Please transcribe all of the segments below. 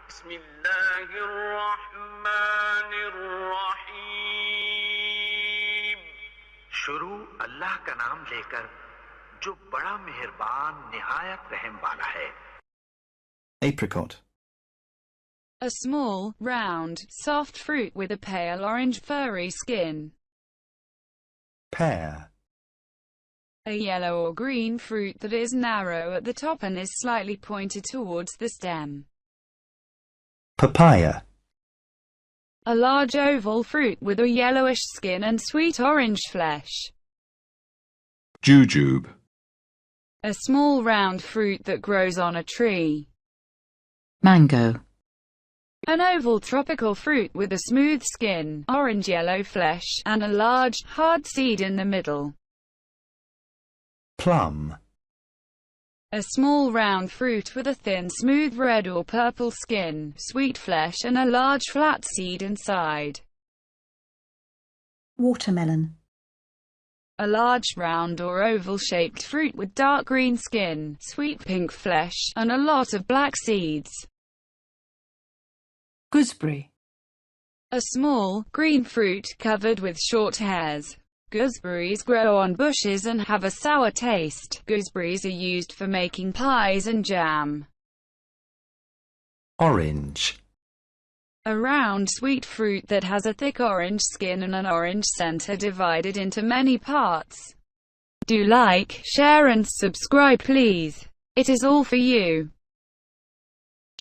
बिस्मिल्लाहिर्रहमानिर्रहीम। शुरू अल्लाह का नाम लेकर जो बड़ा मेहरबान निहायत रहम वाला है। Apricot. A small, round, soft fruit with a pale orange furry skin. Pear. A yellow or green fruit that is narrow at the top and is slightly pointed towards the stem. Papaya. A large oval fruit with a yellowish skin and sweet orange flesh. Jujube. A small round fruit that grows on a tree. Mango. An oval tropical fruit with a smooth skin, orange-yellow flesh, and a large, hard seed in the middle. Plum. A small round fruit with a thin, smooth red or purple skin, sweet flesh and a large flat seed inside. Watermelon. A large round or oval-shaped fruit with dark green skin, sweet pink flesh, and a lot of black seeds. Gooseberry. A small, green fruit covered with short hairs. Gooseberries grow on bushes and have a sour taste. Gooseberries are used for making pies and jam. Orange. A round, sweet fruit that has a thick orange skin and an orange center divided into many parts. Do like, share and subscribe please. It is all for you.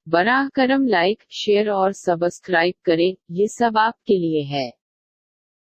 बराह करम like, share और subscribe करें, ये सब आपके लिए है।